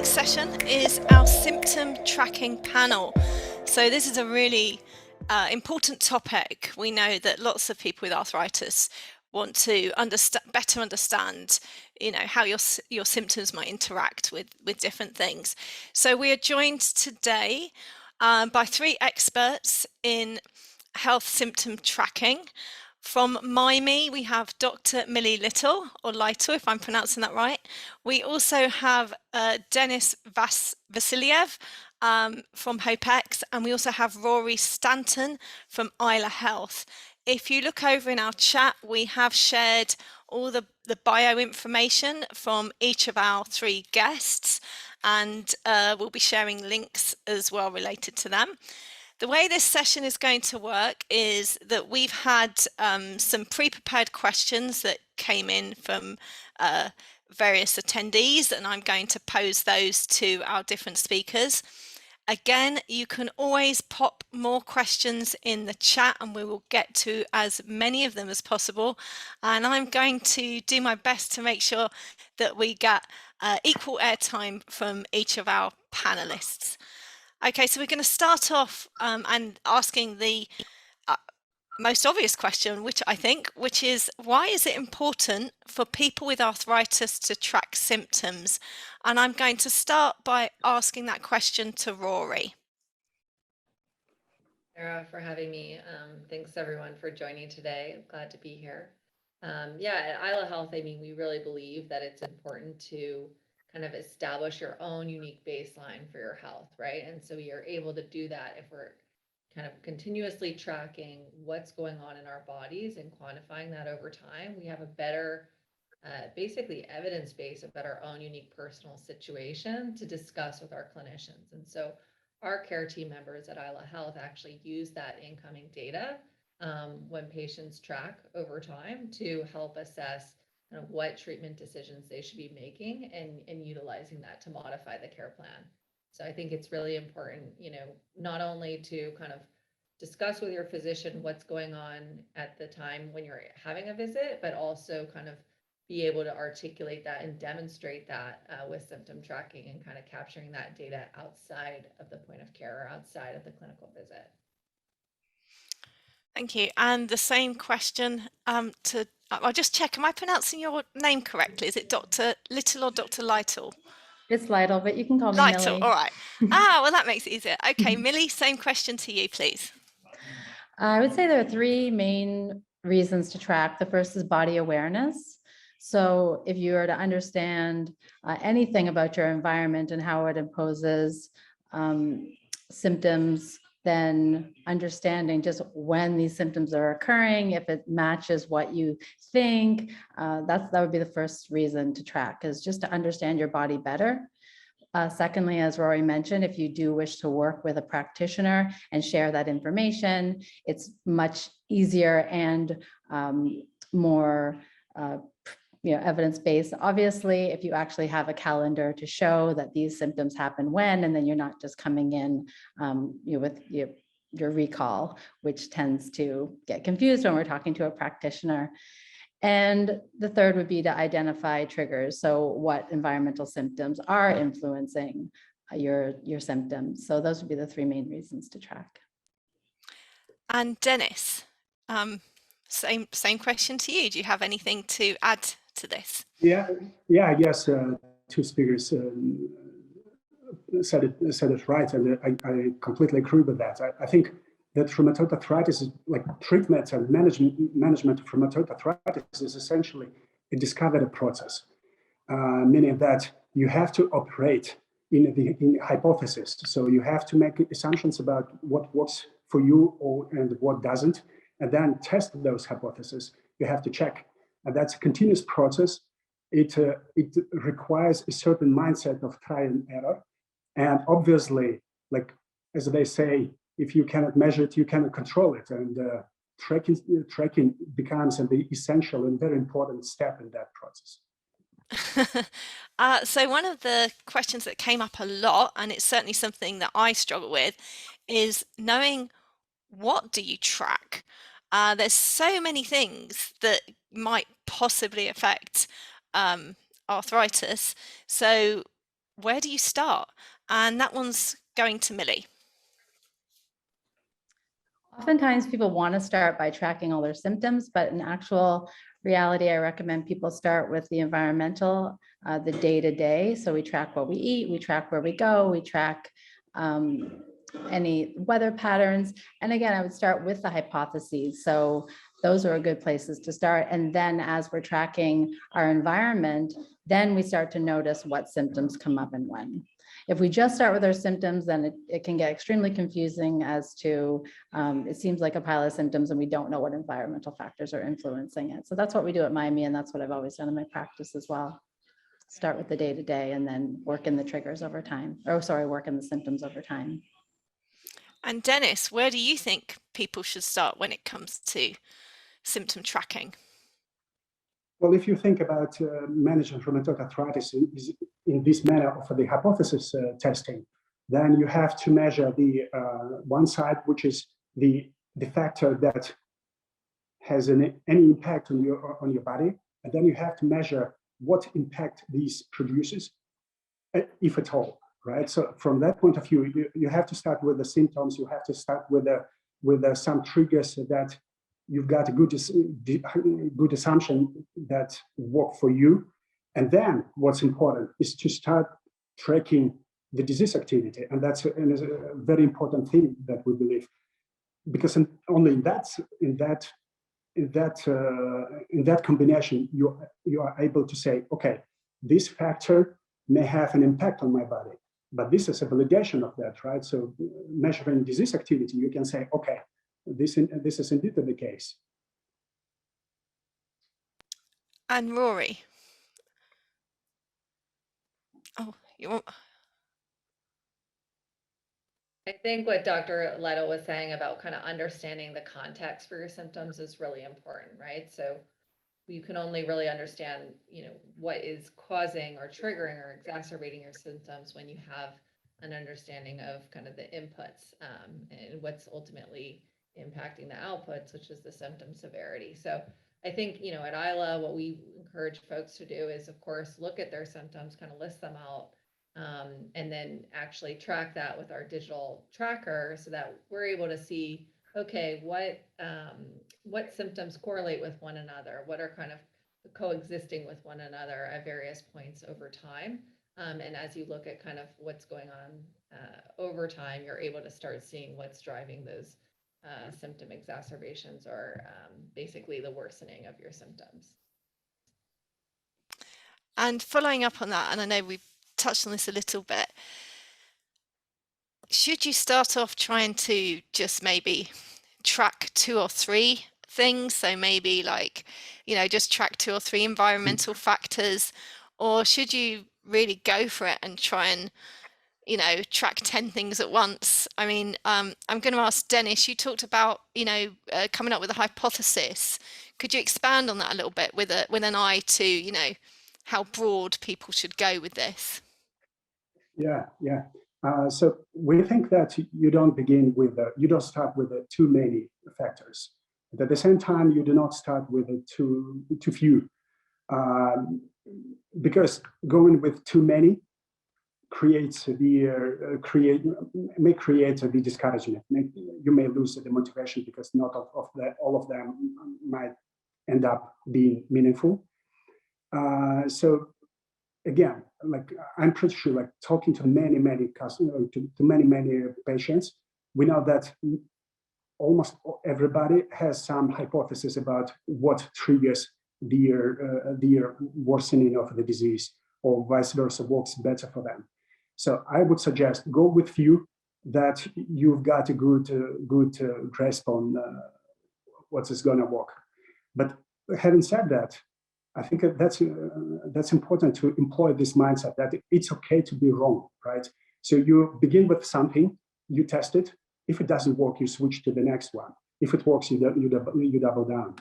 next session is our symptom tracking panel. So this is a really important topic. We know that lots of people with arthritis want to better understand, how your symptoms might interact with different things. So we are joined today by three experts in health symptom tracking. From MIME, we have Dr. Millie Little, or Lytle, if I'm pronouncing that right. We also have Denis Vasiliev from HopeX, and we also have Rory Stanton from Aila Health. If you look over in our chat, we have shared all the bio information from each of our three guests, and we'll be sharing links as well related to them. The way this session is going to work is that we've had some pre-prepared questions that came in from various attendees, and I'm going to pose those to our different speakers. Again, you can always pop more questions in the chat and we will get to as many of them as possible. And I'm going to do my best to make sure that we get equal airtime from each of our panelists. Okay, so we're going to start off and asking the most obvious question, which is why is it important for people with arthritis to track symptoms? And I'm going to start by asking that question to Rory. Sarah, for having me. Thanks everyone for joining today. I'm glad to be here. Yeah, at Aila Health, we really believe that it's important to kind of establish your own unique baseline for your health, right? And so we are able to do that if we're kind of continuously tracking what's going on in our bodies and quantifying that over time. We have a better, basically evidence base about our own unique personal situation to discuss with our clinicians. And so our care team members at Aila Health actually use that incoming data when patients track over time to help assess what treatment decisions they should be making and utilizing that to modify the care plan. So I think it's really important, not only to kind of discuss with your physician what's going on at the time when you're having a visit, but also kind of be able to articulate that and demonstrate that with symptom tracking and kind of capturing that data outside of the point of care or outside of the clinical visit. Thank you. And the same question I'll just check, am I pronouncing your name correctly? Is it Dr. Little or Dr. Lytle? It's Lytle, but you can call me Lytle, Millie. all right. Well, that makes it easier. Okay, Millie, same question to you, please. I would say there are three main reasons to track. The first is body awareness. So if you were to understand anything about your environment and how it imposes symptoms, then understanding just when these symptoms are occurring, if it matches what you think, that would be the first reason to track, is just to understand your body better. Secondly, as Rory mentioned, if you do wish to work with a practitioner and share that information, it's much easier and more evidence-based. Obviously, if you actually have a calendar to show that these symptoms happen when, and then you're not just coming in with your recall, which tends to get confused when we're talking to a practitioner. And the third would be to identify triggers. So what environmental symptoms are influencing your symptoms. So those would be the three main reasons to track. And Denis, same question to you. Do you have anything to add to this? Yes. Two speakers said it right, and I completely agree with that. I think that rheumatoid arthritis is like treatment and management of rheumatoid arthritis is essentially a discovery process, meaning that you have to operate in hypothesis. So you have to make assumptions about what works for you and what doesn't, and then test those hypotheses. You have to check, and that's a continuous process. It requires a certain mindset of trial and error, and obviously, like as they say, if you cannot measure it, you cannot control it, and tracking becomes an essential and very important step in that process. So one of the questions that came up a lot, and it's certainly something that I struggle with, is knowing what do you track? There's so many things that might possibly affect arthritis. So where do you start? And that one's going to Millie. Oftentimes people want to start by tracking all their symptoms, but in actual reality, I recommend people start with the environmental, the day-to-day. So we track what we eat, we track where we go, we track any weather patterns. And again, I would start with the hypotheses. So those are a good places to start. And then as we're tracking our environment, then we start to notice what symptoms come up and when. If we just start with our symptoms, then it can get extremely confusing as to, it seems like a pile of symptoms and we don't know what environmental factors are influencing it. So that's what we do at Miami, and that's what I've always done in my practice as well. Start with the day-to-day and then work in the triggers over time. Oh, sorry, work in the symptoms over time. And Dennis, where do you think people should start when it comes to symptom tracking? Well, if you think about managing rheumatoid arthritis in this manner of the hypothesis testing, then you have to measure the one side, which is the factor that has any impact on your body, and then you have to measure what impact these produces, if at all, right? So from that point of view, you have to start with the symptoms. You have to start with some triggers that you've got a good assumption that work for you. And then what's important is to start tracking the disease activity. And that's a very important thing that we believe, because only in that combination, you are able to say, okay, this factor may have an impact on my body, but this is a validation of that, right? So measuring disease activity, you can say, okay, this is indeed the case. And Rory. Oh, you want... I think what Dr. Lytle was saying about kind of understanding the context for your symptoms is really important, right? So you can only really understand, what is causing or triggering or exacerbating your symptoms when you have an understanding of kind of the inputs and what's ultimately impacting the outputs, which is the symptom severity. So I think, at Aila, what we encourage folks to do is, of course, look at their symptoms, kind of list them out, and then actually track that with our digital tracker so that we're able to see, okay, what symptoms correlate with one another, what are kind of coexisting with one another at various points over time. And as you look at kind of what's going on over time, you're able to start seeing what's driving those symptom exacerbations or basically the worsening of your symptoms. And following up on that, and I know we've touched on this a little bit, should you start off trying to just maybe track 2 or 3 things? So maybe like, just track 2 or 3 environmental factors, or should you really go for it and try and, track 10 things at once? I mean, I'm going to ask Dennis, you talked about, coming up with a hypothesis. Could you expand on that a little bit with an eye to, how broad people should go with this? Yeah. So we think that you don't start with too many factors. But at the same time, you do not start with too few, because going with too many may create the discouragement. You may lose the motivation because not all of them might end up being meaningful. So again, like I'm pretty sure, like talking to many customers, to many patients, we know that almost everybody has some hypothesis about what triggers their worsening of the disease, or vice versa, works better for them. So I would suggest go with few that you've got a good grasp on what is going to work. But having said that, I think that's important to employ this mindset that it's okay to be wrong, right? So you begin with something, you test it. If it doesn't work, you switch to the next one. If it works, you double down.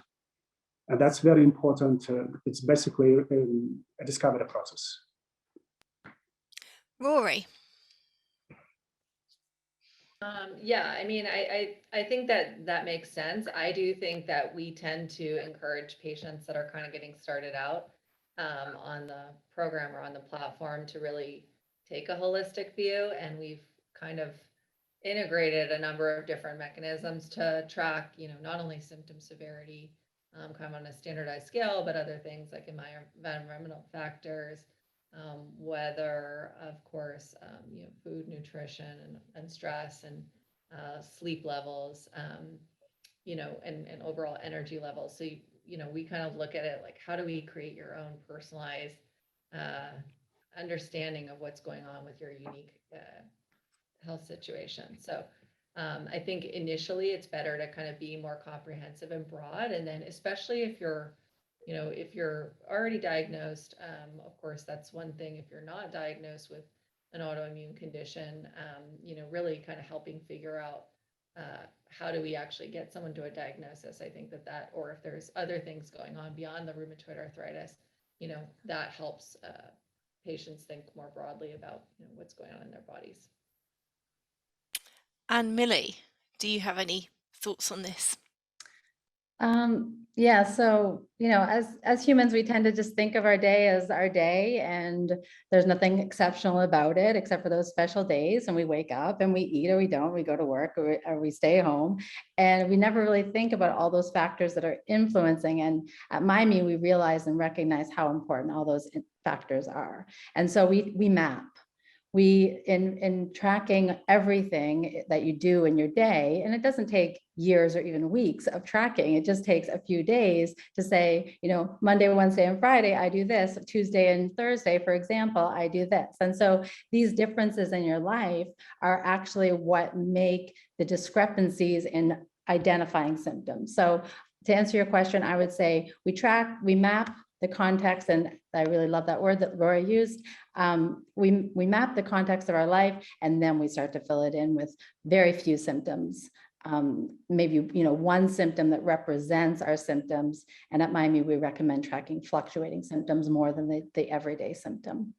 And that's very important. It's basically a discovery process. Rory. Yeah, I mean, I think that makes sense. I do think that we tend to encourage patients that are kind of getting started out on the program or on the platform to really take a holistic view, and we've kind of integrated a number of different mechanisms to track, not only symptom severity, kind of on a standardized scale, but other things like environmental factors, weather, of course, food, nutrition, and stress, and sleep levels, and overall energy levels. So, we kind of look at it like, how do we create your own personalized understanding of what's going on with your unique health situation. So I think initially it's better to kind of be more comprehensive and broad. And then especially if you're already diagnosed, of course, that's one thing. If you're not diagnosed with an autoimmune condition, really kind of helping figure out how do we actually get someone to a diagnosis. I think that, or if there's other things going on beyond the rheumatoid arthritis, that helps patients think more broadly about what's going on in their bodies. And Millie, do you have any thoughts on this? Yeah, so, as humans, we tend to just think of our day as our day, and there's nothing exceptional about it except for those special days. And we wake up and we eat or we don't, we go to work or we stay home. And we never really think about all those factors that are influencing. And at MyMe, we realize and recognize how important all those factors are. And so we map. We, in tracking everything that you do in your day, and it doesn't take years or even weeks of tracking, it just takes a few days to say, Monday, Wednesday, and Friday, I do this. Tuesday and Thursday, for example, I do this. And so these differences in your life are actually what make the discrepancies in identifying symptoms. So to answer your question, I would say we map the context, and I really love that word that Rory used. We map the context of our life, and then we start to fill it in with very few symptoms. Maybe one symptom that represents our symptoms. And at MyMe, we recommend tracking fluctuating symptoms more than the everyday symptom.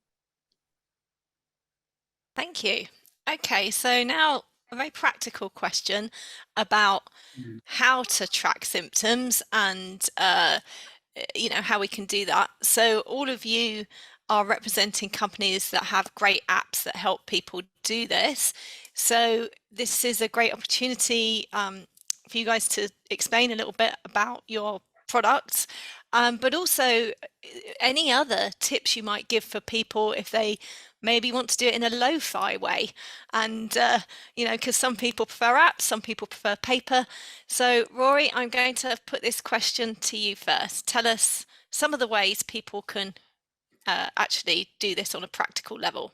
Thank you. Okay, so now a very practical question about how to track symptoms and how we can do that. So all of you are representing companies that have great apps that help people do this. So this is a great opportunity for you guys to explain a little bit about your products, but also any other tips you might give for people if they maybe want to do it in a lo-fi way. And, because some people prefer apps, some people prefer paper. So Rory, I'm going to put this question to you first. Tell us some of the ways people can actually do this on a practical level.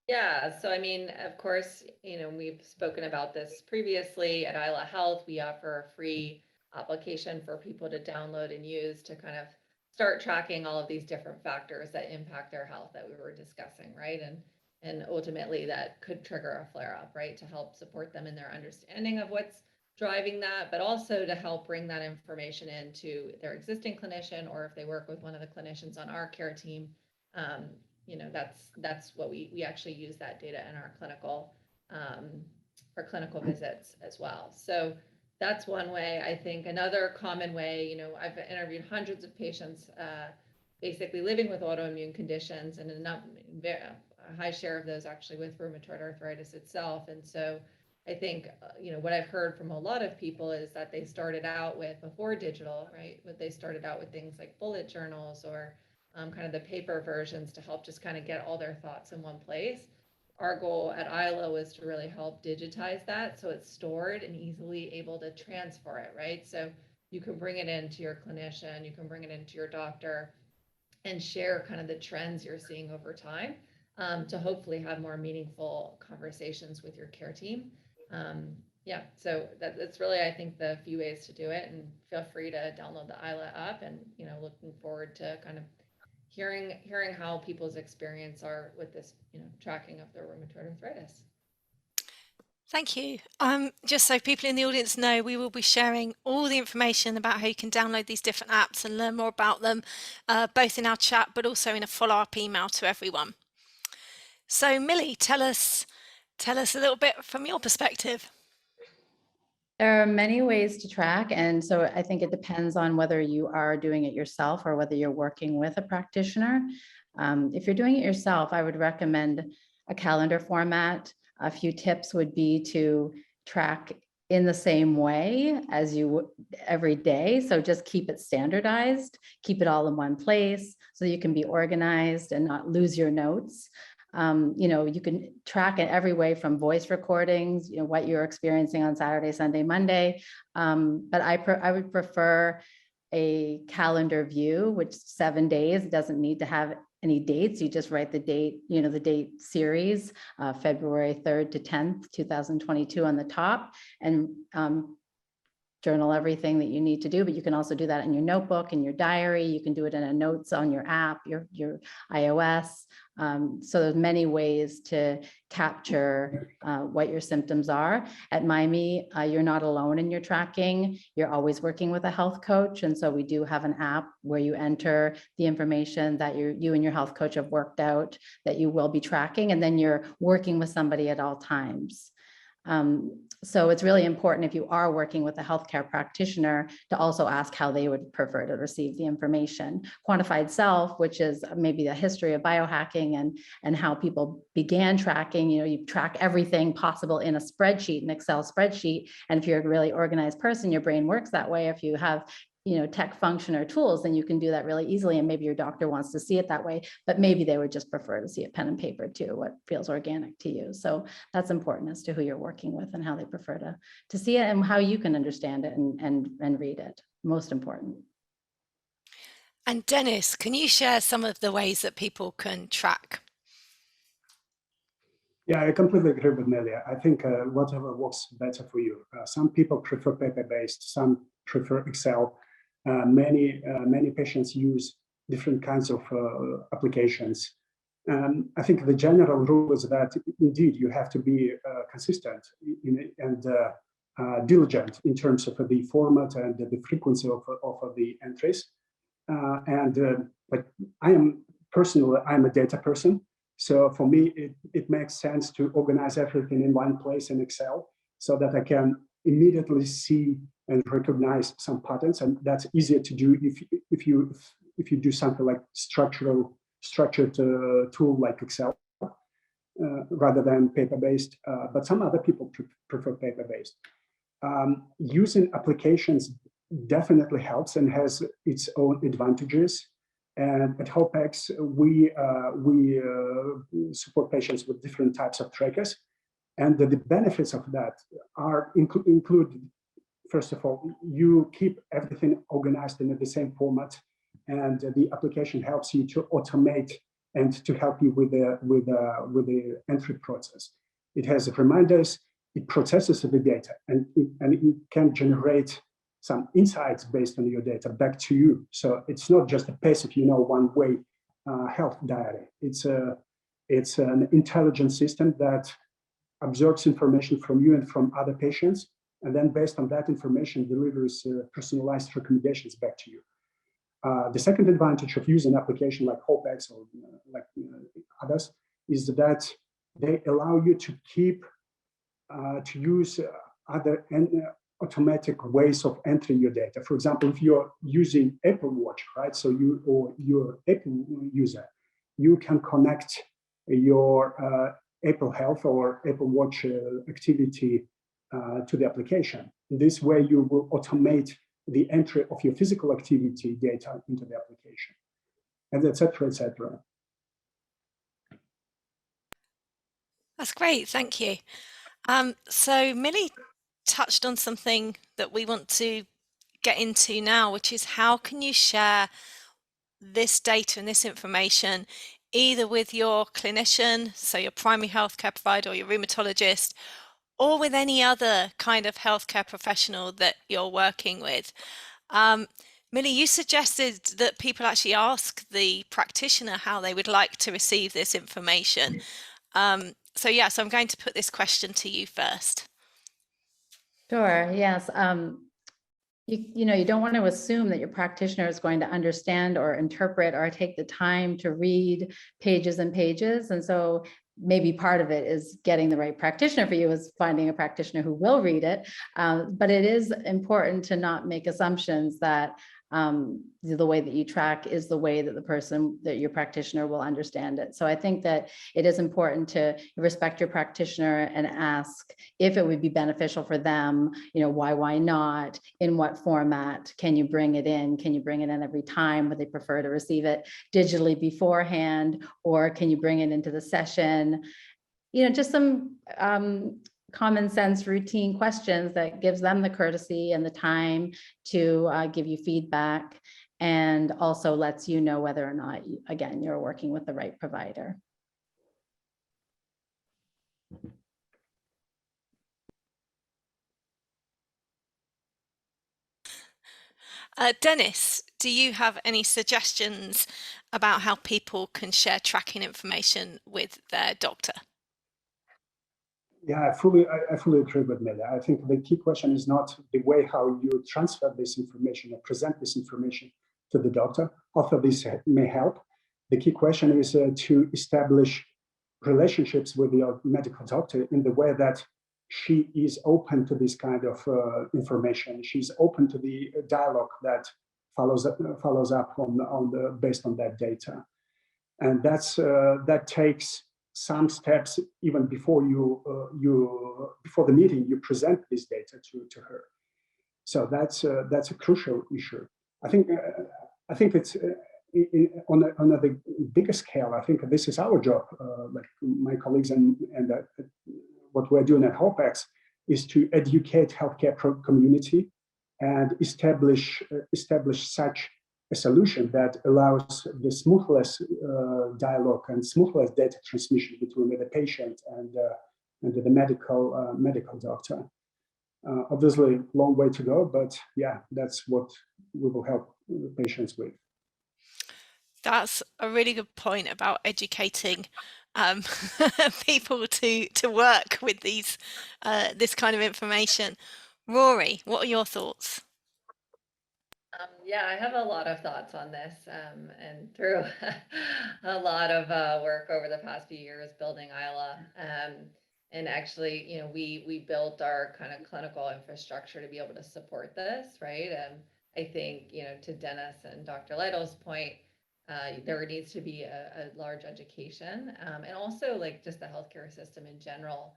Yeah, so of course, we've spoken about this previously at Aila Health. We offer a free application for people to download and use to kind of start tracking all of these different factors that impact their health that we were discussing, right? And ultimately that could trigger a flare-up, right? To help support them in their understanding of what's driving that, but also to help bring that information into their existing clinician, or if they work with one of the clinicians on our care team, that's what we actually use that data in our clinical visits as well. So that's one way. I think another common way, I've interviewed hundreds of patients basically living with autoimmune conditions, and a high share of those actually with rheumatoid arthritis itself. And so I think, what I've heard from a lot of people is that they started out with, before digital, right? But they started out with things like bullet journals or kind of the paper versions to help just kind of get all their thoughts in one place. Our goal at Aila was to really help digitize that so it's stored and easily able to transfer it, right? So you can bring it into your clinician, you can bring it into your doctor, and share kind of the trends you're seeing over time to hopefully have more meaningful conversations with your care team. So that's really, I think, the few ways to do it. And feel free to download the Aila app, and looking forward to kind of hearing how people's experience are with this, tracking of their rheumatoid arthritis. Thank you. Just so people in the audience know, we will be sharing all the information about how you can download these different apps and learn more about them, both in our chat, but also in a follow-up email to everyone. So Millie, tell us a little bit from your perspective. There are many ways to track. And so I think it depends on whether you are doing it yourself or whether you're working with a practitioner. If you're doing it yourself, I would recommend a calendar format. A few tips would be to track in the same way as you would every day. So just keep it standardized, keep it all in one place so you can be organized and not lose your notes. You can track it every way from voice recordings, what you're experiencing on Saturday, Sunday, Monday. But I would prefer a calendar view, which 7 days, doesn't need to have any dates. You just write the date, the date series, February 3rd to 10th, 2022 on the top, and journal everything that you need to do. But you can also do that in your notebook, in your diary. You can do it in a notes on your app, your iOS. So there's many ways to capture what your symptoms are. At MyMe, you're not alone in your tracking. You're always working with a health coach. And so we do have an app where you enter the information that you and your health coach have worked out that you will be tracking, and then you're working with somebody at all times. So it's really important, if you are working with a healthcare practitioner, to also ask how they would prefer to receive the information. Quantified self, which is maybe the history of biohacking and how people began tracking, you track everything possible in a spreadsheet, an Excel spreadsheet. And if you're a really organized person, your brain works that way. If you have tech function or tools, then you can do that really easily. And maybe your doctor wants to see it that way, but maybe they would just prefer to see it pen and paper too, what feels organic to you. So that's important as to who you're working with and how they prefer to see it, and how you can understand it and read it. Most important. And Dennis, can you share some of the ways that people can track? Yeah, I completely agree with Nelia. I think whatever works better for you. Some people prefer paper-based, some prefer Excel. Many patients use different kinds of applications. I think the general rule is that indeed you have to be consistent and diligent in terms of the format and the frequency of the entries. But I'm a data person. So for me, it makes sense to organize everything in one place in Excel so that I can immediately see and recognize some patterns, and that's easier to do if you do something like structured tool like Excel rather than paper-based. But some other people prefer paper-based. Using applications definitely helps and has its own advantages. And at HopeX, we support patients with different types of trackers, and the benefits of that are include. First of all, you keep everything organized in the same format, and the application helps you to automate and to help you with the entry process. It has reminders, it processes the data, and it can generate some insights based on your data back to you. So it's not just a passive, one-way health diary. It's an intelligent system that absorbs information from you and from other patients, and then based on that information delivers personalized recommendations back to you. The second advantage of using an application like HopeX or others is that they allow you to use other automatic ways of entering your data. For example, if you're using Apple Watch, right? So you're Apple user, you can connect your Apple Health or Apple Watch activity to the application. This way, you will automate the entry of your physical activity data into the application, and et cetera, et cetera. That's great, thank you. So Millie touched on something that we want to get into now, which is how can you share this data and this information either with your clinician, so your primary healthcare provider or your rheumatologist, or with any other kind of healthcare professional that you're working with. Millie, you suggested that people actually ask the practitioner how they would like to receive this information. So I'm going to put this question to you first. Sure, yes. You don't want to assume that your practitioner is going to understand or interpret or take the time to read pages and pages. And so maybe part of it is getting the right practitioner for you is finding a practitioner who will read it. But it is important to not make assumptions that the way that you track is the way that the person, that your practitioner will understand it. So I think that it is important to respect your practitioner and ask if it would be beneficial for them, why not, in what format, can you bring it in? Can you bring it in every time? Would they prefer to receive it digitally beforehand, or can you bring it into the session? Just some common sense routine questions that gives them the courtesy and the time to give you feedback, and also lets you know whether or not, again, you're working with the right provider. Dennis, do you have any suggestions about how people can share tracking information with their doctor? Yeah, I fully agree with Mela. I think the key question is not the way how you transfer this information or present this information to the doctor, although this may help. The key question is to establish relationships with your medical doctor in the way that she is open to this kind of information. She's open to the dialogue that follows up based on that data, and that takes some steps even before before the meeting. You present this data to her. So that's a crucial issue. I think it's on the bigger scale. I think this is our job, like my colleagues and what we're doing at HOPEX is to educate healthcare community and establish such a solution that allows the smoothest dialogue and smoothest data transmission between the patient and the medical doctor. Obviously, long way to go, but yeah, that's what we will help patients with. That's a really good point about educating people to work with this kind of information. Rory, what are your thoughts? Yeah, I have a lot of thoughts on this, and through a lot of work over the past few years building Aila. And actually, we built our kind of clinical infrastructure to be able to support this, right? I think, to Dennis and Dr. Lytle's point, there needs to be a large education, and also like just the healthcare system in general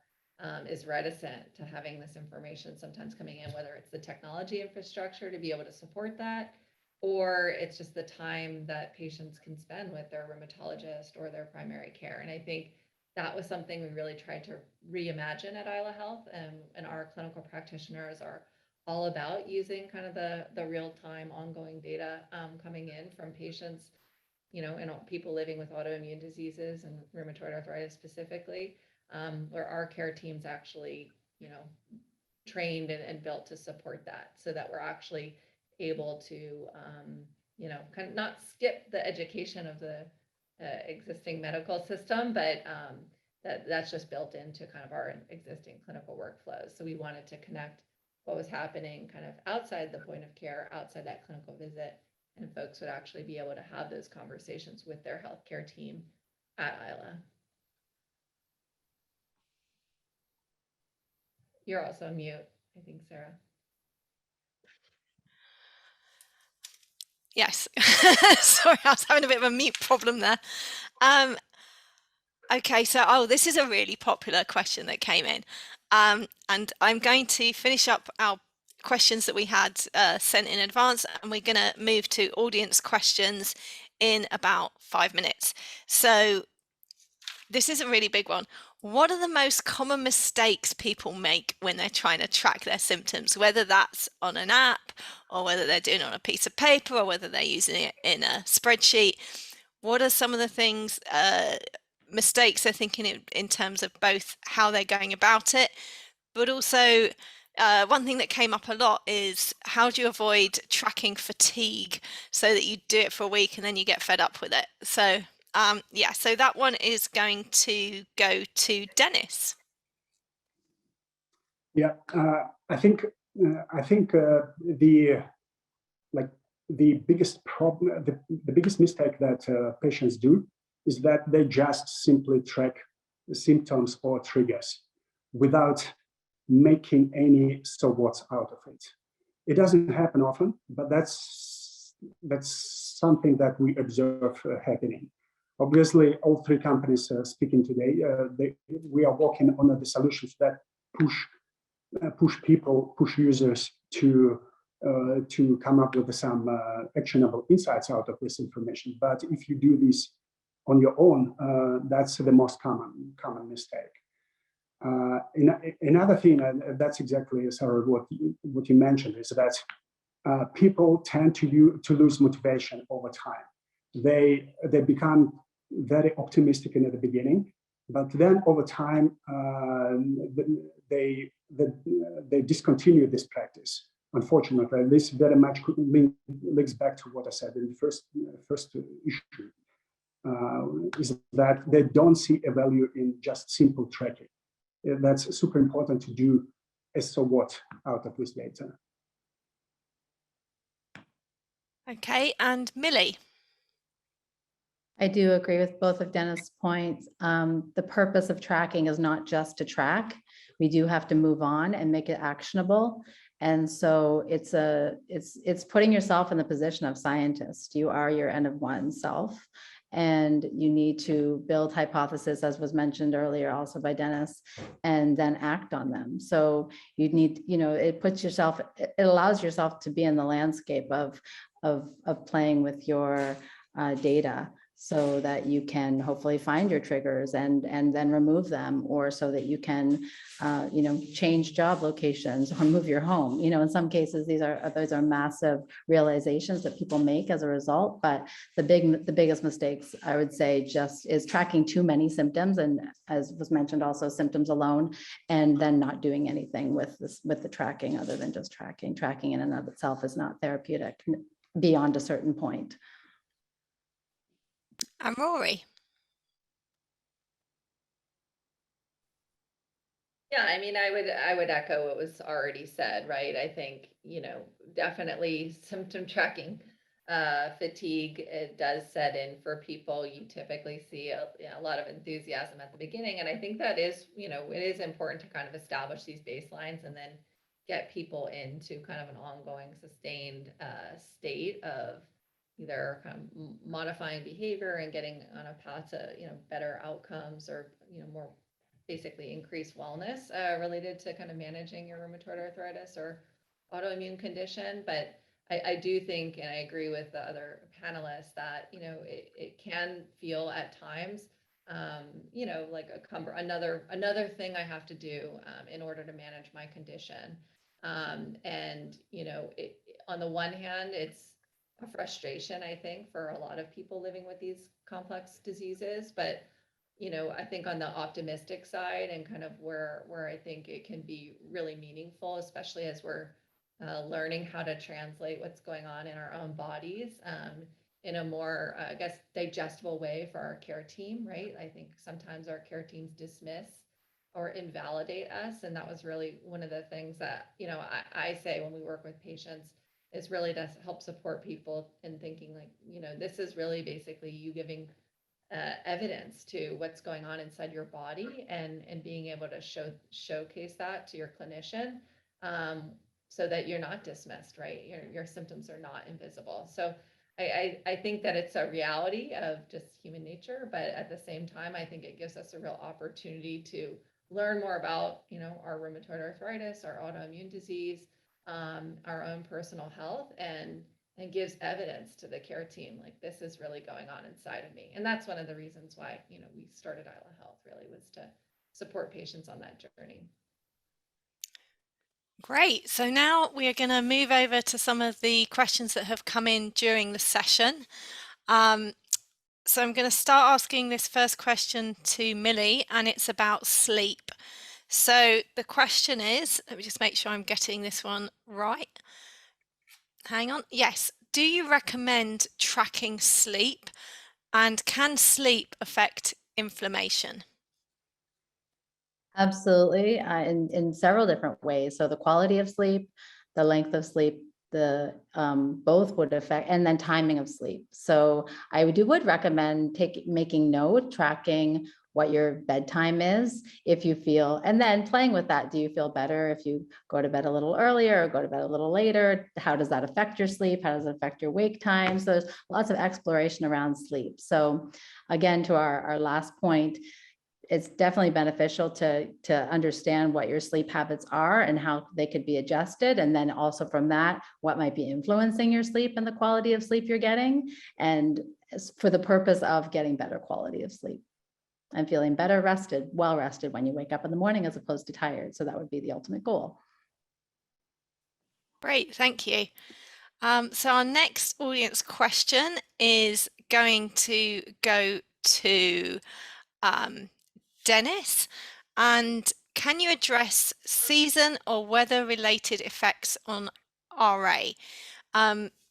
is reticent to having this information sometimes coming in, whether it's the technology infrastructure to be able to support that, or it's just the time that patients can spend with their rheumatologist or their primary care. And I think that was something we really tried to reimagine at Aila Health, and our clinical practitioners are all about using kind of the real-time ongoing data coming in from patients, and people living with autoimmune diseases and rheumatoid arthritis specifically, where our care teams actually, trained and built to support that, so that we're actually able to, kind of not skip the education of the existing medical system, but that's just built into kind of our existing clinical workflows. So we wanted to connect what was happening kind of outside the point of care, outside that clinical visit, and folks would actually be able to have those conversations with their healthcare team at Aila. You're also on mute, I think, Sarah. Yes. Sorry, I was having a bit of a mute problem there. Okay, so this is a really popular question that came in, and I'm going to finish up our questions that we had sent in advance, and we're going to move to audience questions in about 5 minutes. So this is a really big one. What are the most common mistakes people make when they're trying to track their symptoms, whether that's on an app or whether they're doing it on a piece of paper or whether they're using it in a spreadsheet? What are some of the things, mistakes they're thinking in terms of both how they're going about it, but also one thing that came up a lot is how do you avoid tracking fatigue so that you do it for a week and then you get fed up with it? So yeah, so that one is going to go to Dennis. Yeah, I think the biggest problem, the biggest mistake that patients do is that they just simply track the symptoms or triggers without making any so what's out of it. It doesn't happen often, but that's that's something that we observe happening. Obviously, all three companies speaking today, we are working on the solutions that push people, push users to come up with some actionable insights out of this information. But if you do this on your own, that's the most common mistake. Another thing, and that's exactly, Sarah, what you mentioned, is that people tend to lose motivation over time. They become very optimistic in the beginning, but then over time they discontinue this practice. Unfortunately, this very much links back to what I said in the first issue, is that they don't see a value in just simple tracking. That's super important to do a so what out of this data. Okay, and Millie. I do agree with both of Dennis' points. The purpose of tracking is not just to track. We do have to move on and make it actionable. And so it's putting yourself in the position of scientist. You are your N of one self, and you need to build hypotheses, as was mentioned earlier also by Dennis, and then act on them. So you need, it allows yourself to be in the landscape of playing with your data, so that you can hopefully find your triggers and then remove them, or so that you can, change job locations or move your home. In some cases, those are massive realizations that people make as a result. But the biggest mistakes, I would say, just is tracking too many symptoms, and as was mentioned, also symptoms alone, and then not doing anything with the tracking other than just tracking. Tracking in and of itself is not therapeutic beyond a certain point. And Rory. Yeah, I mean, I would echo what was already said, right? I think, definitely symptom tracking fatigue, it does set in for people. You typically see a lot of enthusiasm at the beginning. And I think that is, it is important to kind of establish these baselines and then get people into kind of an ongoing sustained state of either kind of modifying behavior and getting on a path to, better outcomes, or, more basically increased wellness related to kind of managing your rheumatoid arthritis or autoimmune condition. But I do think, and I agree with the other panelists, that, it can feel at times, like another thing I have to do in order to manage my condition. And, on the one hand, it's a frustration, I think, for a lot of people living with these complex diseases. But, I think on the optimistic side, and kind of where I think it can be really meaningful, especially as we're learning how to translate what's going on in our own bodies in a more, I guess, digestible way for our care team, right? I think sometimes our care teams dismiss or invalidate us. And that was really one of the things that, I say when we work with patients, is really to help support people in thinking like, this is really basically you giving evidence to what's going on inside your body, and being able to showcase that to your clinician, so that you're not dismissed, right? Your symptoms are not invisible. So I think that it's a reality of just human nature, but at the same time, I think it gives us a real opportunity to learn more about, our rheumatoid arthritis, our autoimmune disease, our own personal health, and gives evidence to the care team, like, this is really going on inside of me. And that's one of the reasons why, we started Aila Health, really was to support patients on that journey. Great. So now we are going to move over to some of the questions that have come in during the session. So I'm going to start asking this first question to Millie, and it's about sleep. So the question is, let me just make sure I'm getting this one right. Hang on. Yes. Do you recommend tracking sleep, and can sleep affect inflammation? Absolutely, in several different ways. So the quality of sleep, the length of sleep, both would affect, and then timing of sleep. So I would recommend making note, tracking what your bedtime is, if you feel, and then playing with that. Do you feel better if you go to bed a little earlier or go to bed a little later? How does that affect your sleep? How does it affect your wake time? So there's lots of exploration around sleep. So again, to our last point, it's definitely beneficial to understand what your sleep habits are and how they could be adjusted. And then also from that, what might be influencing your sleep and the quality of sleep you're getting, and for the purpose of getting better quality of sleep and feeling better rested, well rested when you wake up in the morning as opposed to tired. So that would be the ultimate goal. Great, thank you. So our next audience question is going to go to Dennis. And can you address season or weather related effects on RA?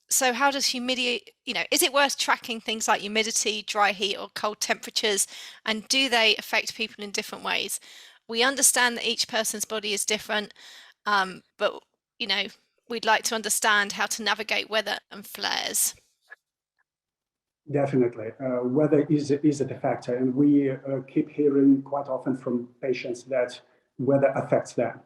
So how does humidity, is it worth tracking things like humidity, dry heat, or cold temperatures? And do they affect people in different ways? We understand that each person's body is different, but, we'd like to understand how to navigate weather and flares. Definitely. Weather is a factor, and we keep hearing quite often from patients that weather affects them,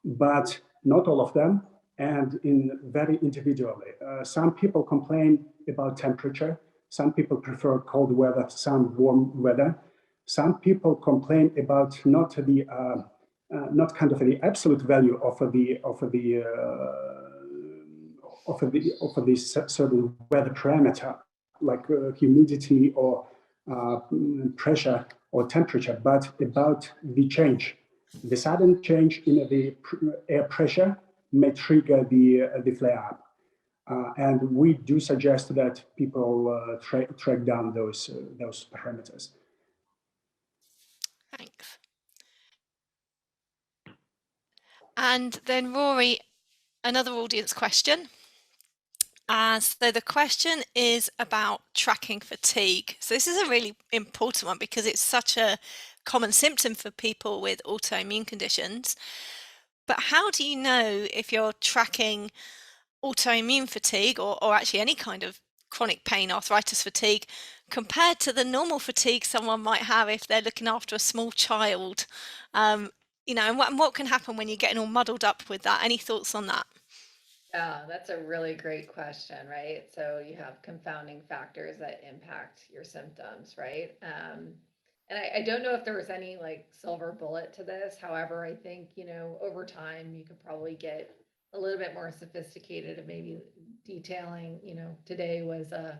but not all of them, and in very individually. Some people complain about temperature. Some people prefer cold weather, some warm weather. Some people complain about not kind of the absolute value of the certain weather parameter, like humidity or pressure or temperature, but about the change. The sudden change in the air pressure may trigger the flare-up. And we do suggest that people track down those parameters. Thanks. And then Rory, another audience question. So the question is about tracking fatigue. So this is a really important one because it's such a common symptom for people with autoimmune conditions. But how do you know if you're tracking autoimmune fatigue or actually any kind of chronic pain, arthritis fatigue, compared to the normal fatigue someone might have if they're looking after a small child? And what can happen when you're getting all muddled up with that? Any thoughts on that? Yeah, that's a really great question, right? So you have confounding factors that impact your symptoms, right? And I don't know if there was any like silver bullet to this. However, I think, over time you could probably get a little bit more sophisticated and maybe detailing, today was a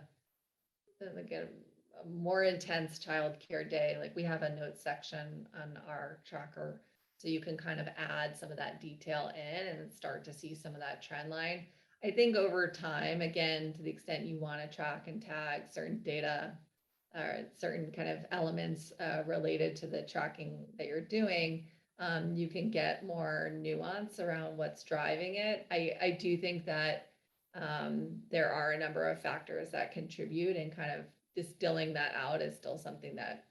more intense childcare day. Like we have a notes section on our tracker, so you can kind of add some of that detail in and start to see some of that trend line. I think over time, again, to the extent you want to track and tag certain data or certain kind of elements related to the tracking that you're doing, you can get more nuance around what's driving it. I do think that there are a number of factors that contribute, and kind of distilling that out is still something that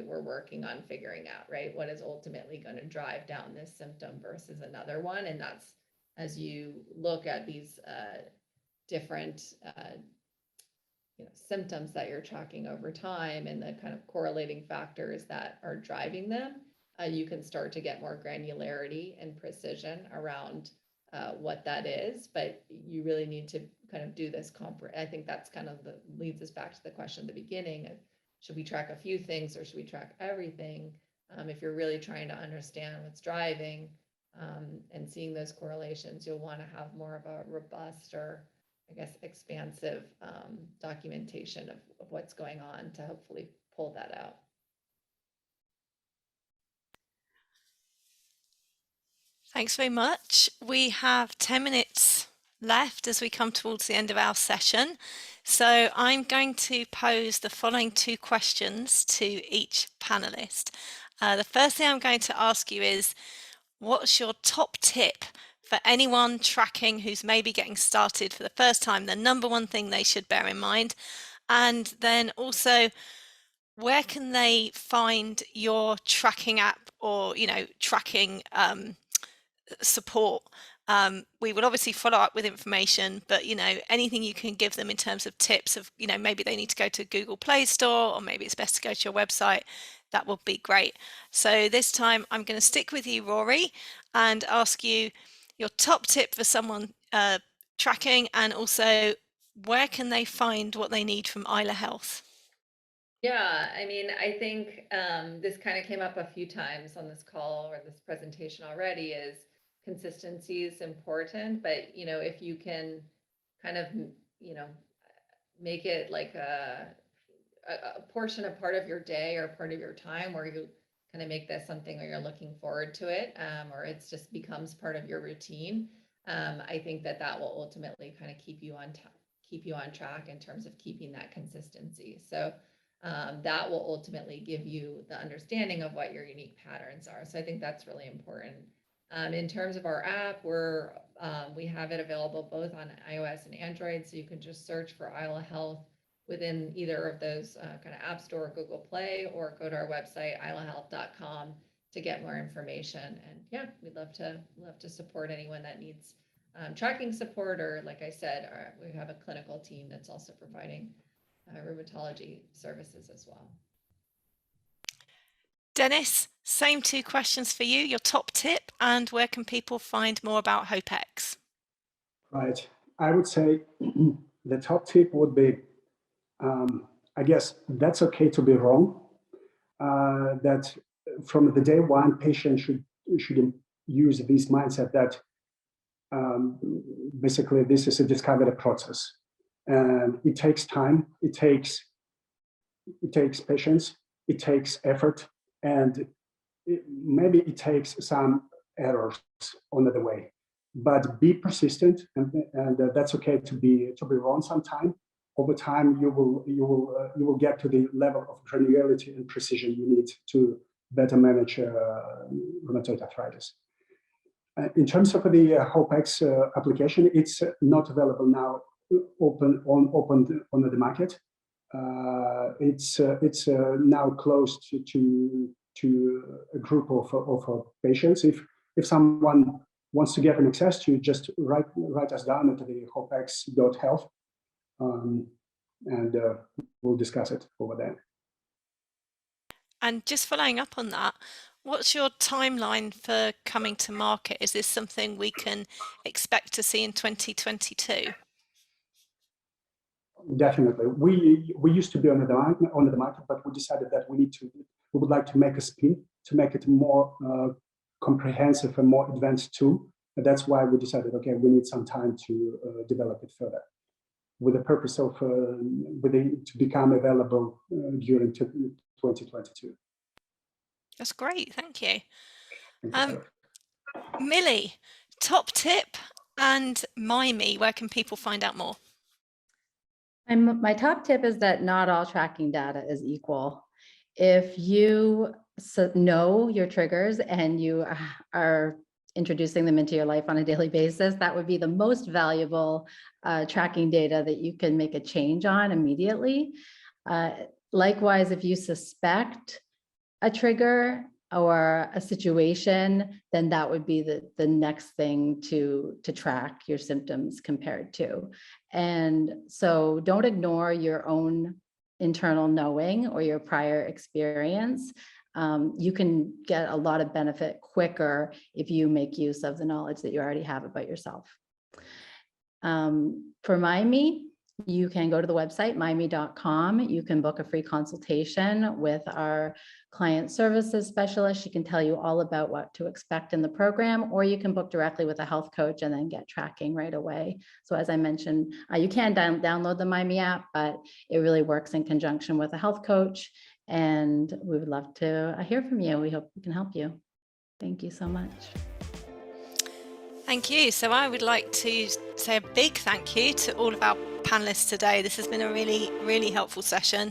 we're working on figuring out, right? What is ultimately going to drive down this symptom versus another one. And that's as you look at these different symptoms that you're tracking over time and the kind of correlating factors that are driving them, you can start to get more granularity and precision around what that is. But you really need to kind of do this I think that's kind of leads us back to the question at the beginning of, should we track a few things or should we track everything? If you're really trying to understand what's driving and seeing those correlations, you'll want to have more of a robust or, I guess, expansive documentation of what's going on to hopefully pull that out. Thanks very much. We have 10 minutes left as we come towards the end of our session. So I'm going to pose the following two questions to each panelist. The first thing I'm going to ask you is, what's your top tip for anyone tracking who's maybe getting started for the first time, the number one thing they should bear in mind? And then also, where can they find your tracking app or, tracking support? We will obviously follow up with information, but anything you can give them in terms of tips of maybe they need to go to Google Play Store, or maybe it's best to go to your website. that would be great. So this time I'm going to stick with you, Rory, and ask you your top tip for someone tracking, and also where can they find what they need from Aila Health? Yeah, I mean, I think this kind of came up a few times on this call or this presentation already, is consistency is important, but if you can kind of, make it like a portion, a part of your day or part of your time where you kind of make this something where you're looking forward to it, or it's just becomes part of your routine. I think that will ultimately kind of keep you on track in terms of keeping that consistency. So that will ultimately give you the understanding of what your unique patterns are. So I think that's really important. In terms of our app, we have it available both on iOS and Android. So you can just search for Aila Health within either of those kind of App Store or Google Play, or go to our website, ailahealth.com, to get more information. And yeah, we'd love to support anyone that needs tracking support, or like I said, we have a clinical team that's also providing rheumatology services as well. Dennis, same two questions for you, your top tip, and where can people find more about HopeX? Right. I would say the top tip would be, I guess that's okay to be wrong. That from the day one, patients should use this mindset that basically this is a discovery process, and it takes time, it takes patience, it takes effort, and maybe it takes some errors on the way. But be persistent, and that's okay to be wrong sometime. Over time, you will get to the level of granularity and precision you need to better manage rheumatoid arthritis. In terms of the HopeX application, it's not available now, open on the market. It's now closed to a group of patients. If someone wants to get an access to, just write us down at the hopex.health, and we'll discuss it over there. And just following up on that, what's your timeline for coming to market? Is this something we can expect to see in 2022? Definitely. We used to be on the market, but we decided that we would like to make a spin to make it more comprehensive and more advanced tool. And that's why we decided, okay, we need some time to develop it further, with the purpose of to become available during 2022. That's great, thank you. Thank you, Millie, top tip, and Mimey, where can people find out more? My top tip is that not all tracking data is equal. If you know your triggers and you are introducing them into your life on a daily basis, that would be the most valuable tracking data that you can make a change on immediately. Likewise, if you suspect a trigger or a situation, then that would be the next thing to track your symptoms compared to. And so don't ignore your own internal knowing or your prior experience. You can get a lot of benefit quicker if you make use of the knowledge that you already have about yourself. For Mimey, you can go to the website, mimey.com. You can book a free consultation with our client services specialist. She can tell you all about what to expect in the program, or you can book directly with a health coach and then get tracking right away. So as I mentioned, you can download the Mimey app, but it really works in conjunction with a health coach. And we would love to hear from you. We hope we can help you. Thank you so much. Thank you. So I would like to say a big thank you to all of our panelists today. This has been a really, really helpful session.